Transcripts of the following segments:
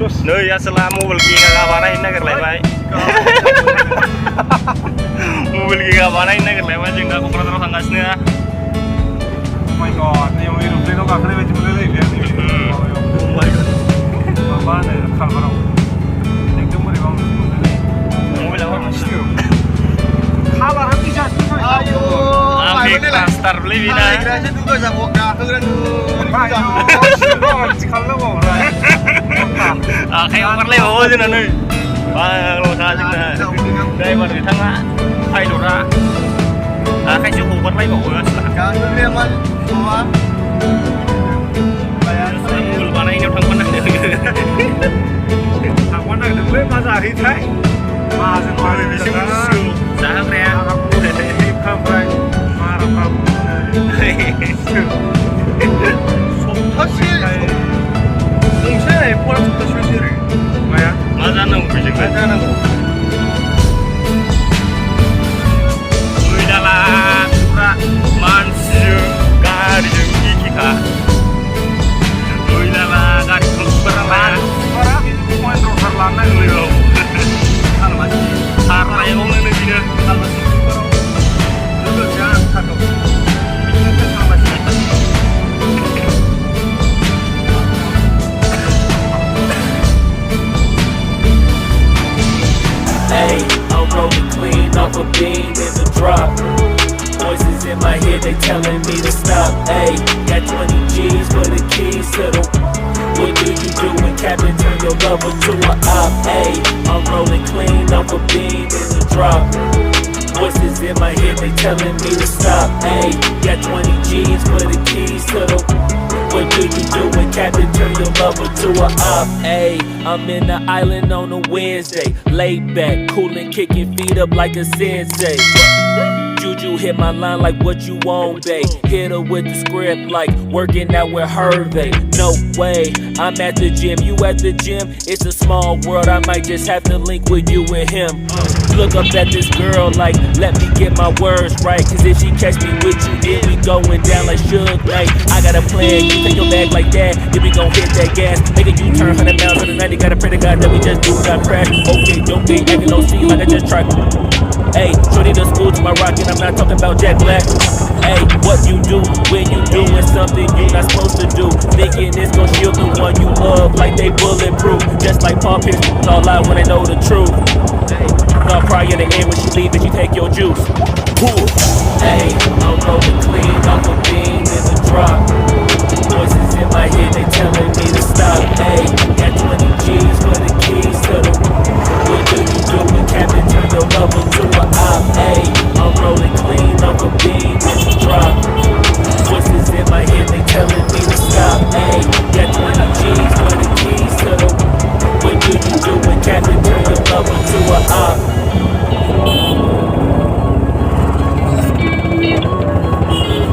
Nơi asal mobel kita banain nagar lewat. Mobel kita banain nagar lewat jengga kokrajaharaw थांगासिनो. Oh my god, ini yang aeroplane गाखोनाय बायदि मोनलाय लायबाय आरो Oh my god. माबा होनो खालबाराव एकदम बोरैबा मोनलाय Mobel apa mas? खालारा बिजासनि Ayo, Ambil plaster beli bina. Kira-kira juga sama gakhogran Kayak orang lewat aja nih. Bang, lo saja nih. Driver di tengah, hai dora. Kayak cukup buat lagi bagus lah. Jangan memang semua. Mobel mana ini orang mana nih? Thằng con này đừng lên mà giả hít thấy. Mà dừng mà để xem siêu. Saham ya. Không phải. Mà là không. 사실 동시에 포함부터 실시를 뭐야? 맞아는 그지. 하는 거. Udahlah, surah mansur garis kita. Udahlah, garis berapa? Orang ini mau terus lama dulu. Kalau masih Sarah yang ngomong ini dia. kalau masih itu jangan takut. Ini kan masih Hey, I'm rolling clean off a beam in the drop. Voices in my head, they telling me to stop. Hey, got 20 G's for the keys to the. What do you do when Captain turn your lover to a op? Hey, I'm rolling clean off a beam in the drop. Voices in my head, they telling me to stop. Hey, got 20 G's for the keys to the. What do you do when Captain turn your lover to a op? Ayy, I'm in the island on a Wednesday. Laid back, coolin', kicking feet up like a sensei. Juju hit my line like what you want, babe. Hit her with the script like working out with Hervey. No way, I'm at the gym, you at the gym. It's a small world, I might just have to link with you and him. Look up at this girl like, let me get my words right. Cause if she catch me with you, then we going down like Suge Knight. I got a plan, you take your bag like that, then we gon' hit that gas. Make a U-turn 100 miles to the 90, gotta pray to God that we just do not crash. Okay, don't be acting no scene like I just tried. Hey, shorty the school to my rocket, I'm not talking about Jack Black. Hey, what you do when you doing something you not supposed to do? Thinking it's gon' shield the one you love like they bulletproof. Just like Paul Pierce, all out when they know the truth. Hey, no cry in the air when she leave and she take your juice. Ooh. Hey, I'm rolling clean off a beam in the drop. Voices in my head, they telling me to stop. Hey, got 20 G's for the keys to the. What do you do when Captain turn your lover to a op? Hey, I'm rolling clean off a beam in the drop. Voices in my head, they telling me to stop. Hey, got 20 G's for the keys to the. What do you do when Captain turn your lover to a op?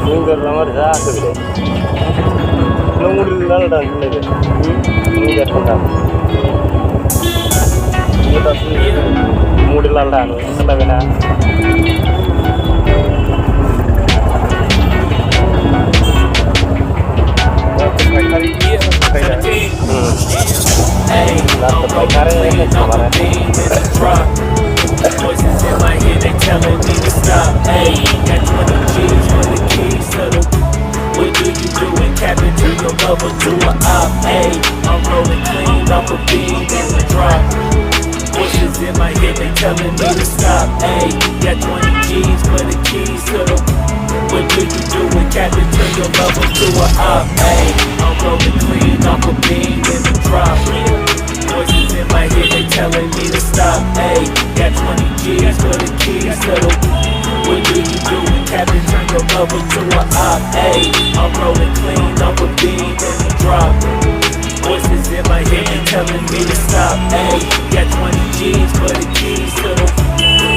Mungkin lamar dah tu Nunggu lalu dah ni deh. Nunggu dah pernah. Ini dah sih. Nunggu lalu dah ni. Sampai mana? Voices in my head, they telling me to stop. Hey, got 20 G's for the keys to the. What do you do when Captain turn your lover to a op? Hey, I'm rolling clean off a beam in the drop. Voices in my head, they telling me to stop. Hey, got 20 G's for the keys to the. What do you do when Captain turn your lover to a op? Hey, I'm rolling clean off a beam in the drop. Voices in my head, they telling me to stop. Hey, got 20 G's for the keys to the. What do you do when Captain turn your lover to a op? Hey, I'm rolling clean off a beam in the drop. Voices in my head, they telling me to stop. Hey, got 20 G's for the keys to the.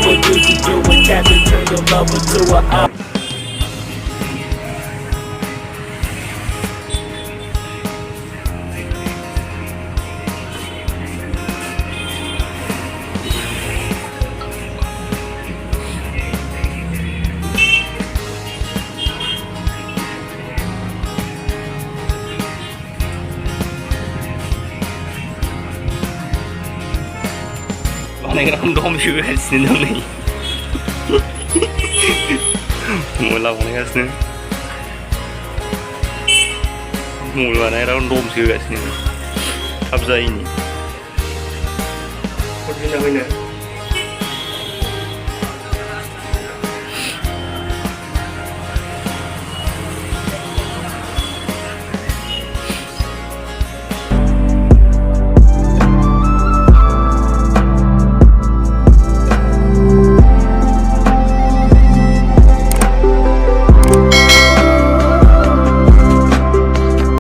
What do you do when Captain turn your lover to a op? बानायग्रा दम सोगासिनो दं नै मबेल बानायगासिनो मबेल बानायग्रा दम सोगासिनो थाब जायैनि